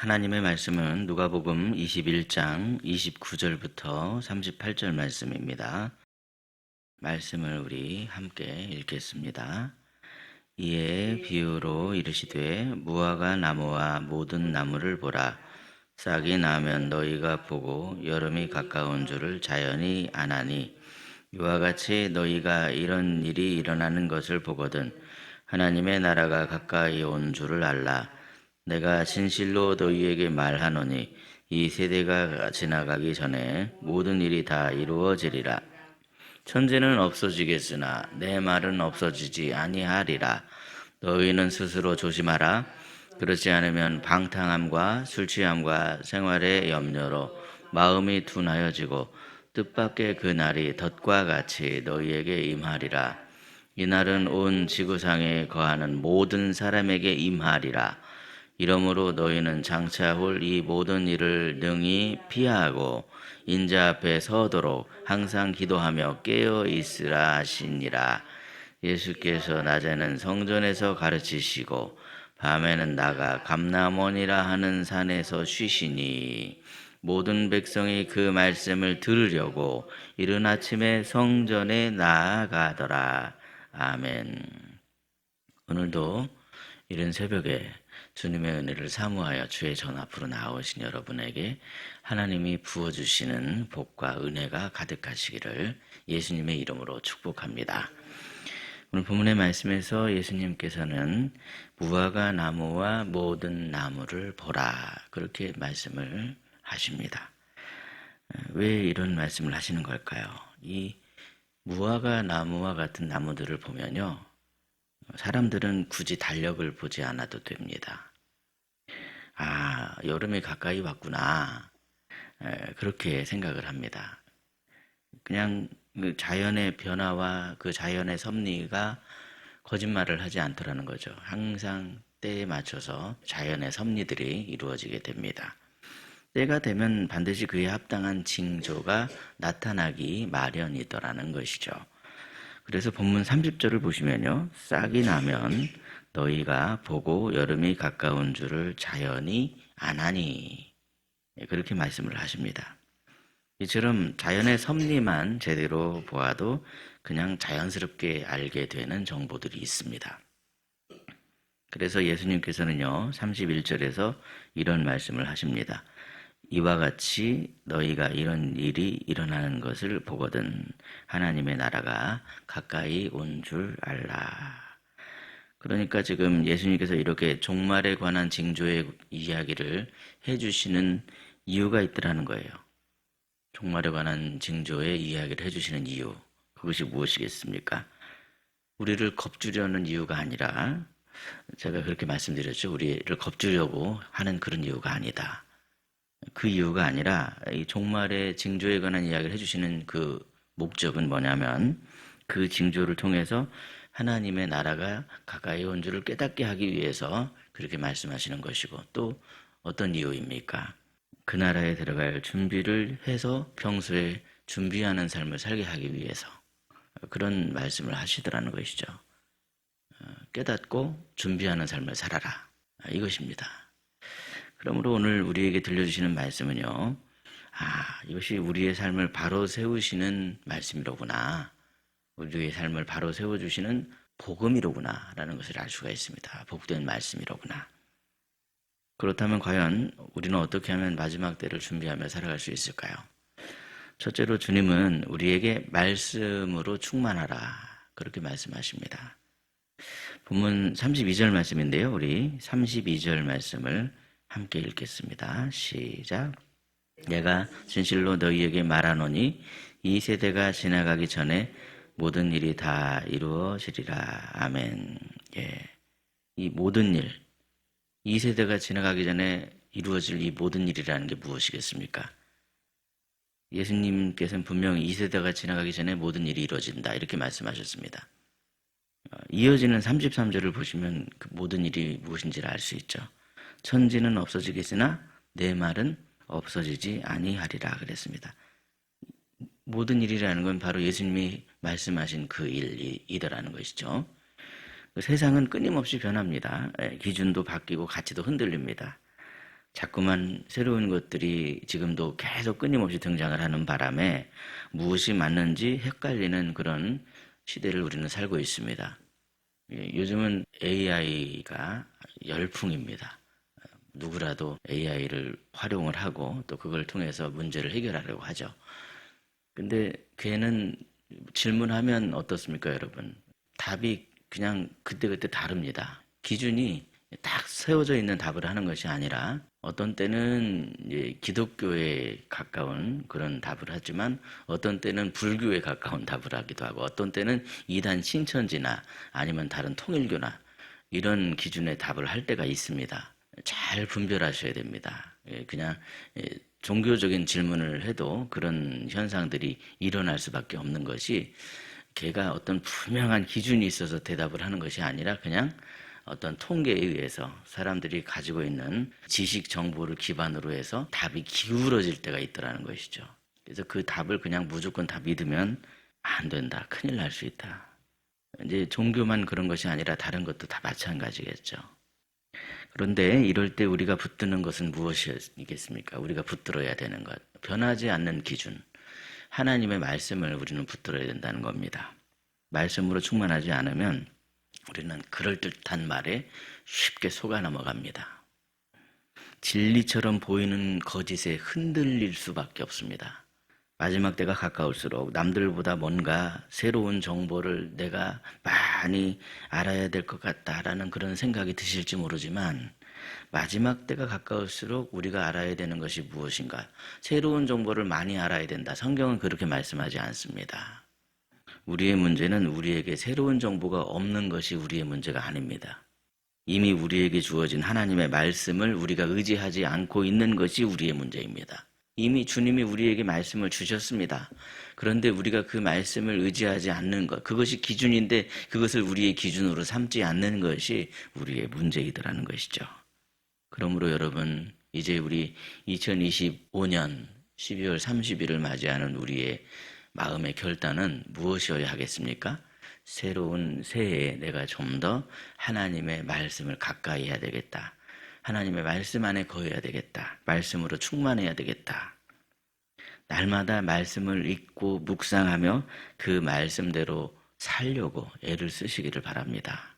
하나님의 말씀은 누가복음 21장 29절부터 38절 말씀입니다. 말씀을 우리 함께 읽겠습니다. 이에 비유로 이르시되 무화과 나무와 모든 나무를 보라. 싹이 나면 너희가 보고 여름이 가까운 줄을 자연히 아나니 이와 같이 너희가 이런 일이 일어나는 것을 보거든 하나님의 나라가 가까이 온 줄을 알라. 내가 진실로 너희에게 말하노니 이 세대가 지나가기 전에 모든 일이 다 이루어지리라. 천지는 없어지겠으나 내 말은 없어지지 아니하리라. 너희는 스스로 조심하라. 그렇지 않으면 방탕함과 술취함과 생활의 염려로 마음이 둔하여지고 뜻밖의 그 날이 덫과 같이 너희에게 임하리라. 이 날은 온 지구상에 거하는 모든 사람에게 임하리라. 이러므로 너희는 장차 올 이 모든 일을 능히 피하고 인자 앞에 서도록 항상 기도하며 깨어 있으라 하시니라. 예수께서 낮에는 성전에서 가르치시고 밤에는 나가 감람원이라 하는 산에서 쉬시니 모든 백성이 그 말씀을 들으려고 이른 아침에 성전에 나아가더라. 아멘. 오늘도 이른 새벽에 주님의 은혜를 사모하여 주의 전 앞으로 나오신 여러분에게 하나님이 부어주시는 복과 은혜가 가득하시기를 예수님의 이름으로 축복합니다. 오늘 본문의 말씀에서 예수님께서는 무화과 나무와 모든 나무를 보라 그렇게 말씀을 하십니다. 왜 이런 말씀을 하시는 걸까요? 이 무화과 나무와 같은 나무들을 보면요, 사람들은 굳이 달력을 보지 않아도 됩니다. 아, 여름이 가까이 왔구나. 그렇게 생각을 합니다. 그냥 그 자연의 변화와 그 자연의 섭리가 거짓말을 하지 않더라는 거죠. 항상 때에 맞춰서 자연의 섭리들이 이루어지게 됩니다. 때가 되면 반드시 그에 합당한 징조가 나타나기 마련이더라는 것이죠. 그래서 본문 30절을 보시면요, 싹이 나면 너희가 보고 여름이 가까운 줄을 자연히 아나니 그렇게 말씀을 하십니다. 이처럼 자연의 섭리만 제대로 보아도 그냥 자연스럽게 알게 되는 정보들이 있습니다. 그래서 예수님께서는요 31절에서 이런 말씀을 하십니다. 이와 같이 너희가 이런 일이 일어나는 것을 보거든 하나님의 나라가 가까이 온 줄 알라. 그러니까 지금 예수님께서 이렇게 종말에 관한 징조의 이야기를 해주시는 이유가 있더라는 거예요. 종말에 관한 징조의 이야기를 해주시는 이유, 그것이 무엇이겠습니까? 우리를 겁주려는 이유가 아니라, 제가 그렇게 말씀드렸죠. 우리를 겁주려고 하는 그런 이유가 아니다. 그 이유가 아니라 이 종말의 징조에 관한 이야기를 해주시는 그 목적은 뭐냐면 그 징조를 통해서 하나님의 나라가 가까이 온 줄을 깨닫게 하기 위해서 그렇게 말씀하시는 것이고, 또 어떤 이유입니까? 그 나라에 들어갈 준비를 해서 평소에 준비하는 삶을 살게 하기 위해서 그런 말씀을 하시더라는 것이죠. 깨닫고 준비하는 삶을 살아라, 이것입니다. 그러므로 오늘 우리에게 들려주시는 말씀은요, 이것이 우리의 삶을 바로 세우시는 말씀이로구나, 우리의 삶을 바로 세워주시는 복음이로구나 라는 것을 알 수가 있습니다. 복된 말씀이로구나. 그렇다면 과연 우리는 어떻게 하면 마지막 때를 준비하며 살아갈 수 있을까요? 첫째로 주님은 우리에게 말씀으로 충만하라 그렇게 말씀하십니다. 본문 32절 말씀인데요, 우리 32절 말씀을 함께 읽겠습니다. 시작. 내가 진실로 너희에게 말하노니 이 세대가 지나가기 전에 모든 일이 다 이루어지리라. 아멘. 예. 이 모든 일, 이 세대가 지나가기 전에 이루어질 이 모든 일이라는 게 무엇이겠습니까? 예수님께서는 분명히 이 세대가 지나가기 전에 모든 일이 이루어진다 이렇게 말씀하셨습니다. 이어지는 33절을 보시면 그 모든 일이 무엇인지를 알 수 있죠. 천지는 없어지겠으나 내 말은 없어지지 아니하리라 그랬습니다. 모든 일이라는 건 바로 예수님이 말씀하신 그 일이더라는 것이죠. 세상은 끊임없이 변합니다. 기준도 바뀌고 가치도 흔들립니다. 자꾸만 새로운 것들이 지금도 계속 끊임없이 등장을 하는 바람에 무엇이 맞는지 헷갈리는 그런 시대를 우리는 살고 있습니다. 요즘은 AI가 열풍입니다. 누구라도 AI를 활용을 하고 또 그걸 통해서 문제를 해결하려고 하죠. 근데 걔는 질문하면 어떻습니까, 여러분? 답이 그냥 그때그때 다릅니다. 기준이 딱 세워져 있는 답을 하는 것이 아니라 어떤 때는 이제 기독교에 가까운 그런 답을 하지만 어떤 때는 불교에 가까운 답을 하기도 하고 어떤 때는 이단 신천지나 아니면 다른 통일교나 이런 기준의 답을 할 때가 있습니다. 잘 분별하셔야 됩니다. 그냥 종교적인 질문을 해도 그런 현상들이 일어날 수밖에 없는 것이 걔가 어떤 분명한 기준이 있어서 대답을 하는 것이 아니라 그냥 어떤 통계에 의해서 사람들이 가지고 있는 지식 정보를 기반으로 해서 답이 기울어질 때가 있더라는 것이죠. 그래서 그 답을 그냥 무조건 다 믿으면 안 된다. 큰일 날 수 있다. 이제 종교만 그런 것이 아니라 다른 것도 다 마찬가지겠죠. 그런데 이럴 때 우리가 붙드는 것은 무엇이겠습니까? 우리가 붙들어야 되는 것. 변하지 않는 기준. 하나님의 말씀을 우리는 붙들어야 된다는 겁니다. 말씀으로 충만하지 않으면 우리는 그럴듯한 말에 쉽게 속아 넘어갑니다. 진리처럼 보이는 거짓에 흔들릴 수밖에 없습니다. 마지막 때가 가까울수록 남들보다 뭔가 새로운 정보를 내가 많이 알아야 될 것 같다라는 그런 생각이 드실지 모르지만 마지막 때가 가까울수록 우리가 알아야 되는 것이 무엇인가? 새로운 정보를 많이 알아야 된다. 성경은 그렇게 말씀하지 않습니다. 우리의 문제는 우리에게 새로운 정보가 없는 것이 우리의 문제가 아닙니다. 이미 우리에게 주어진 하나님의 말씀을 우리가 의지하지 않고 있는 것이 우리의 문제입니다. 이미 주님이 우리에게 말씀을 주셨습니다. 그런데 우리가 그 말씀을 의지하지 않는 것, 그것이 기준인데 그것을 우리의 기준으로 삼지 않는 것이 우리의 문제이더라는 것이죠. 그러므로 여러분, 이제 우리 2025년 12월 30일을 맞이하는 우리의 마음의 결단은 무엇이어야 하겠습니까? 새로운 새해에 내가 좀 더 하나님의 말씀을 가까이 해야 되겠다. 하나님의 말씀 안에 거해야 되겠다. 말씀으로 충만해야 되겠다. 날마다 말씀을 읽고 묵상하며 그 말씀대로 살려고 애를 쓰시기를 바랍니다.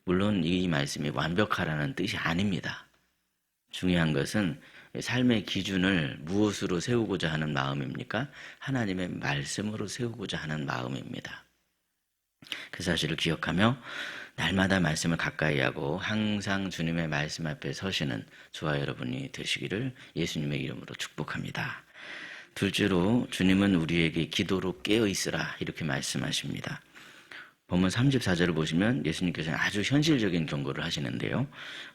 물론 이 말씀이 완벽하라는 뜻이 아닙니다. 중요한 것은 삶의 기준을 무엇으로 세우고자 하는 마음입니까? 하나님의 말씀으로 세우고자 하는 마음입니다. 그 사실을 기억하며 날마다 말씀을 가까이 하고 항상 주님의 말씀 앞에 서시는 저와 여러분이 되시기를 예수님의 이름으로 축복합니다. 둘째로 주님은 우리에게 기도로 깨어 있으라 이렇게 말씀하십니다. 본문 34절을 보시면 예수님께서는 아주 현실적인 경고를 하시는데요.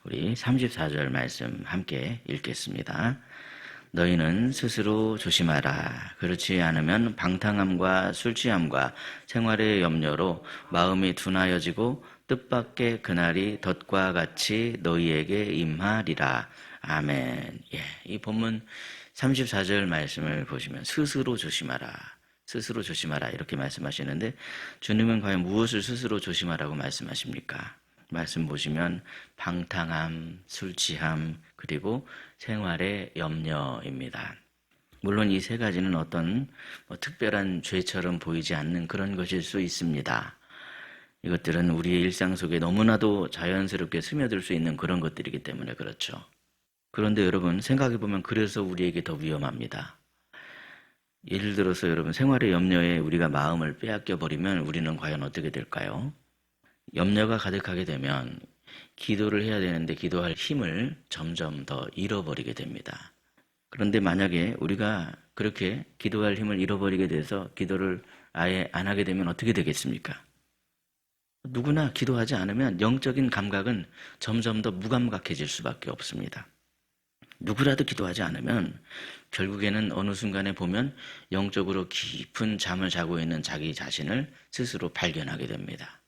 우리 34절 말씀 함께 읽겠습니다. 너희는 스스로 조심하라. 그렇지 않으면 방탕함과 술취함과 생활의 염려로 마음이 둔하여지고 뜻밖의 그날이 덫과 같이 너희에게 임하리라. 아멘. 이 본문 34절 말씀을 보시면 스스로 조심하라. 스스로 조심하라 이렇게 말씀하시는데 주님은 과연 무엇을 스스로 조심하라고 말씀하십니까? 말씀 보시면 방탕함, 술 취함, 그리고 생활의 염려입니다. 물론 이 세 가지는 어떤 특별한 죄처럼 보이지 않는 그런 것일 수 있습니다. 이것들은 우리의 일상 속에 너무나도 자연스럽게 스며들 수 있는 그런 것들이기 때문에 그렇죠. 그런데 여러분 생각해보면 그래서 우리에게 더 위험합니다. 예를 들어서 여러분 생활의 염려에 우리가 마음을 빼앗겨 버리면 우리는 과연 어떻게 될까요? 염려가 가득하게 되면 기도를 해야 되는데 기도할 힘을 점점 더 잃어버리게 됩니다. 그런데 만약에 우리가 그렇게 기도할 힘을 잃어버리게 돼서 기도를 아예 안 하게 되면 어떻게 되겠습니까? 누구나 기도하지 않으면 영적인 감각은 점점 더 무감각해질 수밖에 없습니다. 누구라도 기도하지 않으면 결국에는 어느 순간에 보면 영적으로 깊은 잠을 자고 있는 자기 자신을 스스로 발견하게 됩니다.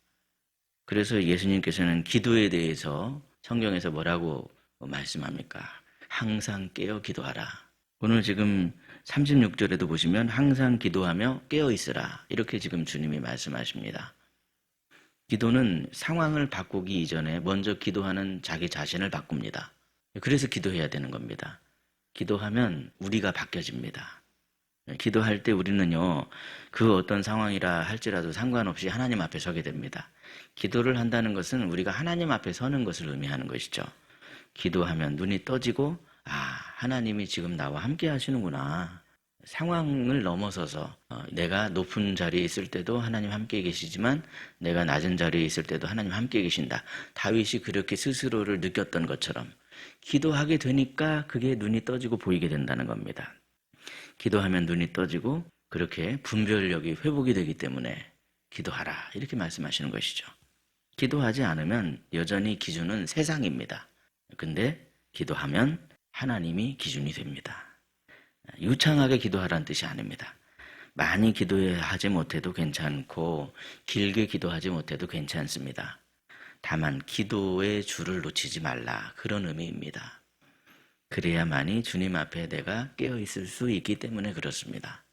그래서 예수님께서는 기도에 대해서 성경에서 뭐라고 말씀합니까? 항상 깨어 기도하라. 오늘 지금 36절에도 보시면 항상 기도하며 깨어 있으라. 이렇게 지금 주님이 말씀하십니다. 기도는 상황을 바꾸기 이전에 먼저 기도하는 자기 자신을 바꿉니다. 그래서 기도해야 되는 겁니다. 기도하면 우리가 바뀌어집니다. 기도할 때 우리는요, 그 어떤 상황이라 할지라도 상관없이 하나님 앞에 서게 됩니다. 기도를 한다는 것은 우리가 하나님 앞에 서는 것을 의미하는 것이죠. 기도하면 눈이 떠지고, 하나님이 지금 나와 함께 하시는구나. 상황을 넘어서서 내가 높은 자리에 있을 때도 하나님 함께 계시지만 내가 낮은 자리에 있을 때도 하나님 함께 계신다. 다윗이 그렇게 스스로를 느꼈던 것처럼 기도하게 되니까 그게 눈이 떠지고 보이게 된다는 겁니다. 기도하면 눈이 떠지고 그렇게 분별력이 회복이 되기 때문에 기도하라 이렇게 말씀하시는 것이죠. 기도하지 않으면 여전히 기준은 세상입니다. 근데 기도하면 하나님이 기준이 됩니다. 유창하게 기도하라는 뜻이 아닙니다. 많이 기도하지 못해도 괜찮고 길게 기도하지 못해도 괜찮습니다. 다만 기도의 줄을 놓치지 말라 그런 의미입니다. 그래야만이 주님 앞에 내가 깨어있을 수 있기 때문에 그렇습니다.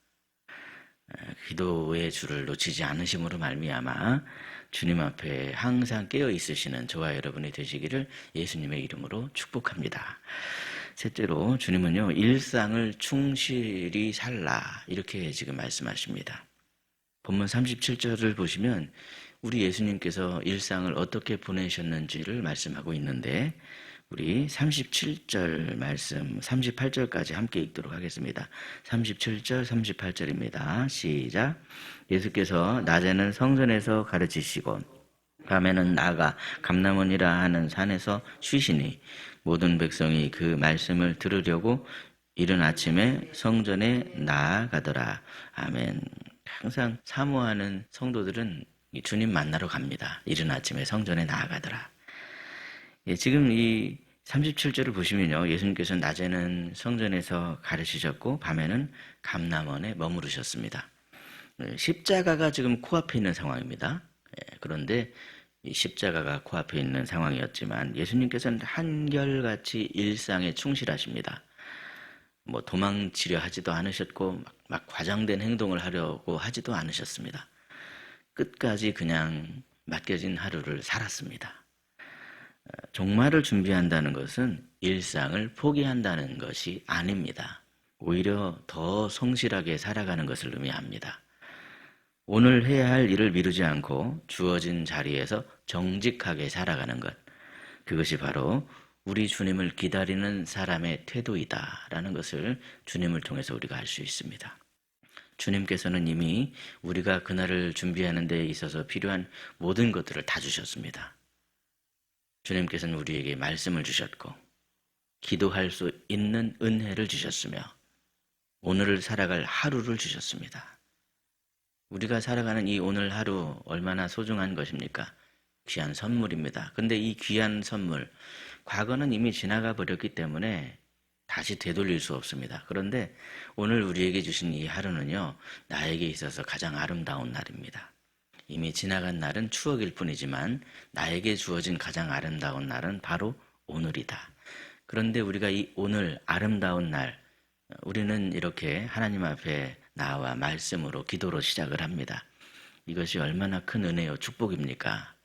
기도의 줄을 놓치지 않으심으로 말미암아 주님 앞에 항상 깨어있으시는 저와 여러분이 되시기를 예수님의 이름으로 축복합니다. 셋째로 주님은요, 일상을 충실히 살라 이렇게 지금 말씀하십니다. 본문 37절을 보시면 우리 예수님께서 일상을 어떻게 보내셨는지를 말씀하고 있는데 우리 37절 말씀 38절까지 함께 읽도록 하겠습니다. 37절 38절입니다. 시작. 예수께서 낮에는 성전에서 가르치시고 밤에는 나가 감람원이라 하는 산에서 쉬시니 모든 백성이 그 말씀을 들으려고 이른 아침에 성전에 나아가더라. 아멘. 항상 사모하는 성도들은 주님 만나러 갑니다. 이른 아침에 성전에 나아가더라. 지금 이 37절을 보시면요. 예수님께서는 낮에는 성전에서 가르치셨고 밤에는 감람원에 머무르셨습니다. 십자가가 지금 코앞에 있는 상황입니다. 그런데 이 십자가가 코앞에 있는 상황이었지만 예수님께서는 한결같이 일상에 충실하십니다. 도망치려 하지도 않으셨고 막 과장된 행동을 하려고 하지도 않으셨습니다. 끝까지 그냥 맡겨진 하루를 살았습니다. 종말을 준비한다는 것은 일상을 포기한다는 것이 아닙니다. 오히려 더 성실하게 살아가는 것을 의미합니다. 오늘 해야 할 일을 미루지 않고 주어진 자리에서 정직하게 살아가는 것, 그것이 바로 우리 주님을 기다리는 사람의 태도이다라는 것을 주님을 통해서 우리가 알 수 있습니다. 주님께서는 이미 우리가 그날을 준비하는 데 있어서 필요한 모든 것들을 다 주셨습니다. 주님께서는 우리에게 말씀을 주셨고 기도할 수 있는 은혜를 주셨으며 오늘을 살아갈 하루를 주셨습니다. 우리가 살아가는 이 오늘 하루 얼마나 소중한 것입니까? 귀한 선물입니다. 근데 이 귀한 선물, 과거는 이미 지나가 버렸기 때문에 다시 되돌릴 수 없습니다. 그런데 오늘 우리에게 주신 이 하루는요, 나에게 있어서 가장 아름다운 날입니다. 이미 지나간 날은 추억일 뿐이지만 나에게 주어진 가장 아름다운 날은 바로 오늘이다. 그런데 우리가 이 오늘 아름다운 날, 우리는 이렇게 하나님 앞에 나와 말씀으로 기도로 시작을 합니다. 이것이 얼마나 큰 은혜요 축복입니까?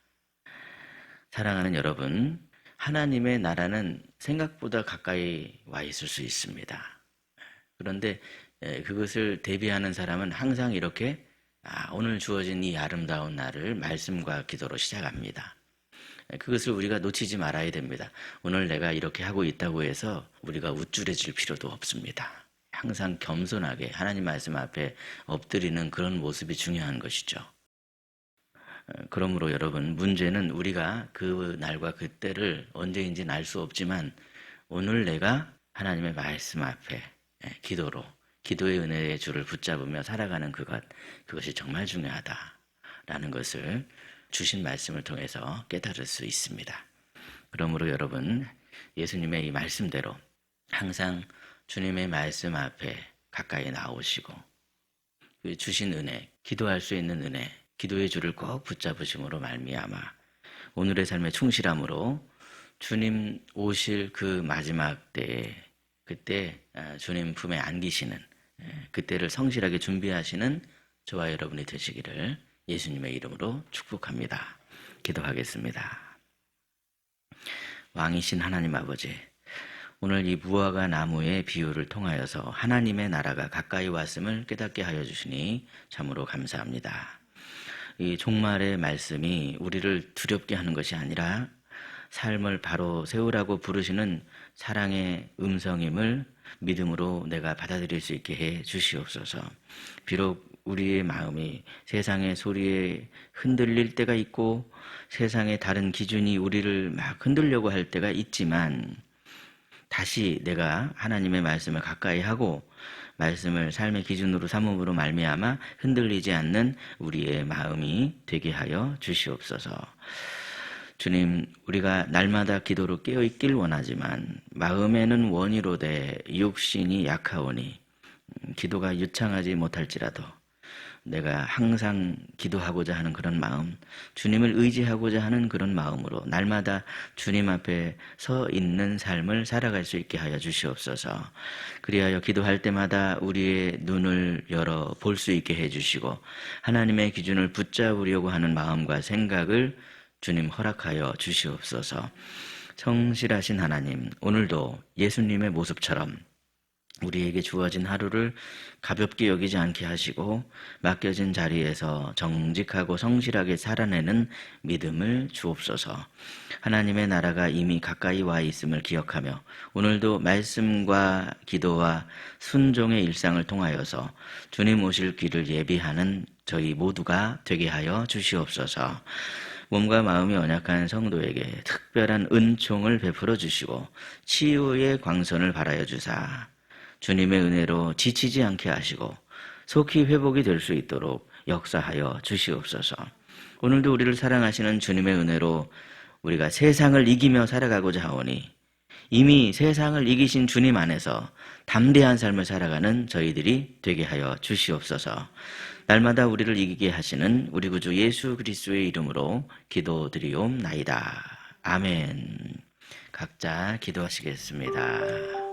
사랑하는 여러분, 하나님의 나라는 생각보다 가까이 와 있을 수 있습니다. 그런데 그것을 대비하는 사람은 항상 이렇게 오늘 주어진 이 아름다운 날을 말씀과 기도로 시작합니다. 그것을 우리가 놓치지 말아야 됩니다. 오늘 내가 이렇게 하고 있다고 해서 우리가 우쭐해질 필요도 없습니다. 항상 겸손하게 하나님 말씀 앞에 엎드리는 그런 모습이 중요한 것이죠. 그러므로 여러분, 문제는 우리가 그 날과 그때를 언제인지는 알 수 없지만 오늘 내가 하나님의 말씀 앞에 기도로 기도의 은혜의 줄을 붙잡으며 살아가는 그것이 정말 중요하다라는 것을 주신 말씀을 통해서 깨달을 수 있습니다. 그러므로 여러분, 예수님의 이 말씀대로 항상 주님의 말씀 앞에 가까이 나오시고 그 주신 은혜, 기도할 수 있는 은혜, 기도의 줄을 꼭 붙잡으심으로 말미암아 오늘의 삶의 충실함으로 주님 오실 그 마지막 때에 그때 주님 품에 안기시는 그때를 성실하게 준비하시는 저와 여러분이 되시기를 예수님의 이름으로 축복합니다. 기도하겠습니다. 왕이신 하나님 아버지, 오늘 이 무화과 나무의 비유를 통하여서 하나님의 나라가 가까이 왔음을 깨닫게 하여 주시니 참으로 감사합니다. 이 종말의 말씀이 우리를 두렵게 하는 것이 아니라 삶을 바로 세우라고 부르시는 사랑의 음성임을 믿음으로 내가 받아들일 수 있게 해 주시옵소서. 비록 우리의 마음이 세상의 소리에 흔들릴 때가 있고 세상의 다른 기준이 우리를 막 흔들려고 할 때가 있지만 다시 내가 하나님의 말씀을 가까이 하고 말씀을 삶의 기준으로 삼음으로 말미암아 흔들리지 않는 우리의 마음이 되게 하여 주시옵소서. 주님, 우리가 날마다 기도로 깨어있길 원하지만 마음에는 원이로되 육신이 약하오니 기도가 유창하지 못할지라도 내가 항상 기도하고자 하는 그런 마음, 주님을 의지하고자 하는 그런 마음으로 날마다 주님 앞에 서 있는 삶을 살아갈 수 있게 하여 주시옵소서. 그리하여 기도할 때마다 우리의 눈을 열어 볼 수 있게 해주시고 하나님의 기준을 붙잡으려고 하는 마음과 생각을 주님 허락하여 주시옵소서. 성실하신 하나님, 오늘도 예수님의 모습처럼 우리에게 주어진 하루를 가볍게 여기지 않게 하시고 맡겨진 자리에서 정직하고 성실하게 살아내는 믿음을 주옵소서. 하나님의 나라가 이미 가까이 와 있음을 기억하며 오늘도 말씀과 기도와 순종의 일상을 통하여서 주님 오실 길을 예비하는 저희 모두가 되게 하여 주시옵소서. 몸과 마음이 연약한 성도에게 특별한 은총을 베풀어 주시고 치유의 광선을 발하여 주사 주님의 은혜로 지치지 않게 하시고 속히 회복이 될 수 있도록 역사하여 주시옵소서. 오늘도 우리를 사랑하시는 주님의 은혜로 우리가 세상을 이기며 살아가고자 하오니 이미 세상을 이기신 주님 안에서 담대한 삶을 살아가는 저희들이 되게 하여 주시옵소서. 날마다 우리를 이기게 하시는 우리 구주 예수 그리스도의 이름으로 기도드리옵나이다. 아멘. 각자 기도하시겠습니다.